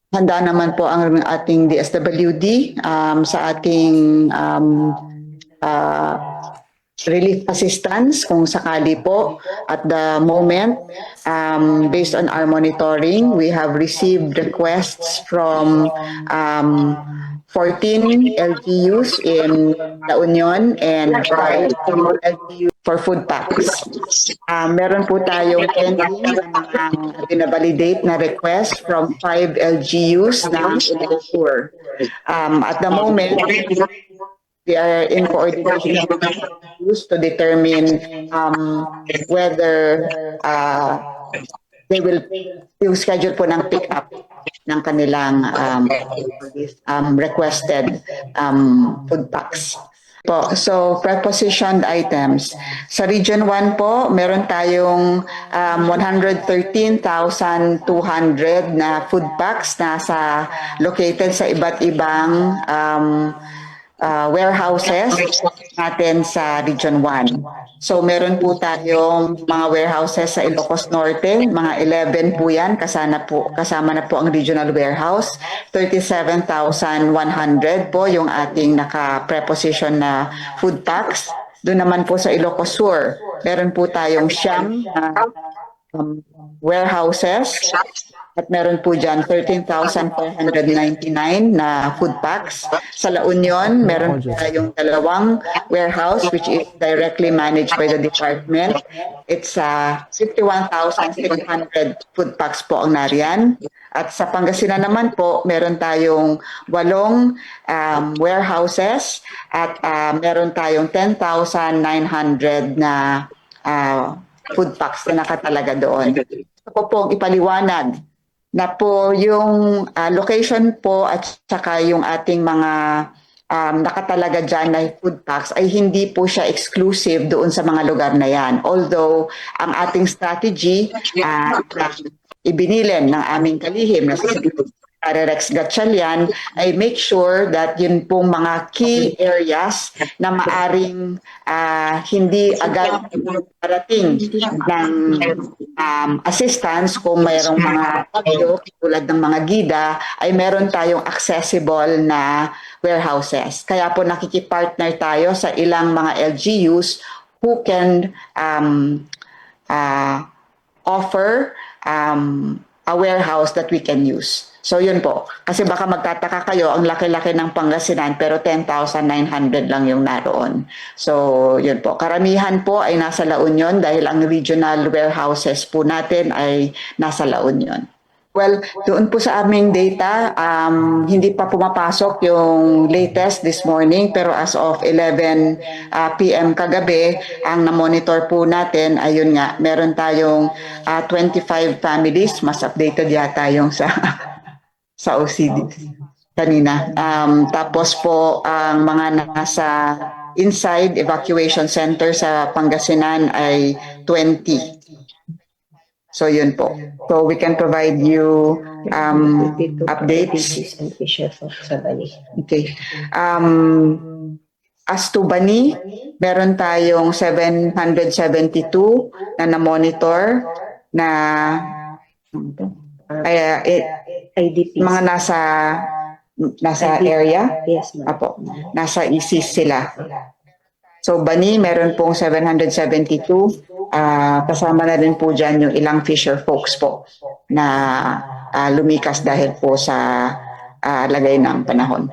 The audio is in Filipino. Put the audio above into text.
Handa naman po ang ating DSWD sa ating uh, relief assistance kung sakali po. At the moment, based on our monitoring, we have received requests from 14 LGUs in La Union and 5 LGUs for food packs. Meron po tayong pending na mga binabalidate na request from 5 LGUs na Ilocos. At the moment, we are in coordination to determine whether they will yung schedule po ng pick-up ng kanilang requested food packs. Po. So, prepositioned items. Sa Region 1 po, meron tayong 113,200 na food packs na located sa iba't ibang warehouses natin sa Region 1. So meron po tayong mga warehouses sa Ilocos Norte, mga 11 po yan, kasama na po ang regional warehouse. 37,100 po yung ating naka-preposition na food packs. Doon naman po sa Ilocos Sur, meron po tayong siyam warehouses. At meron po dyan 13,499 na food packs. Sa La Union, meron po tayong dalawang warehouse which is directly managed by the department. It's 51,600 food packs po ang nariyan. At sa Pangasinan naman po, meron tayong 8 warehouses at meron tayong 10,900 na food packs na nakatalaga doon. Gusto ko pong ipaliwanag na po yung location po at saka yung ating mga nakatalaga dyan na food packs ay hindi po siya exclusive doon sa mga lugar na yan. Although, ang ating strategy ibinilin ng aming kalihim na si Rex Gatchalian ay make sure that yun pong mga key areas na maaring hindi agad parating ng assistance kung mayroong mga bagyo tulad ng mga gida ay meron tayong accessible na warehouses. Kaya po nakikipartner tayo sa ilang mga LGUs who can offer a warehouse that we can use. So yun po. Kasi baka magtataka kayo, ang laki-laki ng Pangasinan pero 10,900 lang yung naroon. So yun po. Karamihan po ay nasa La Union dahil ang regional warehouses po natin ay nasa La Union. Well, doon po sa aming data, hindi pa pumapasok yung latest this morning pero as of 11 p.m. kagabi, ang na-monitor po natin, ayun nga, meron tayong 25 families, mas updated yata yung sa OCD kanina. Tapos po, ang mga nasa inside evacuation center sa Pangasinan ay 20. So yun po. So we can provide you updates. Okay. As to Bani, meron tayong 772 na na-monitor na IDPs. Mga nasa area. Yes, apo. Nasa ISIS sila. So Bani, meron pong 772. Kasama na rin po dyan yung ilang fisher folks po na lumikas dahil po sa lagay ng panahon.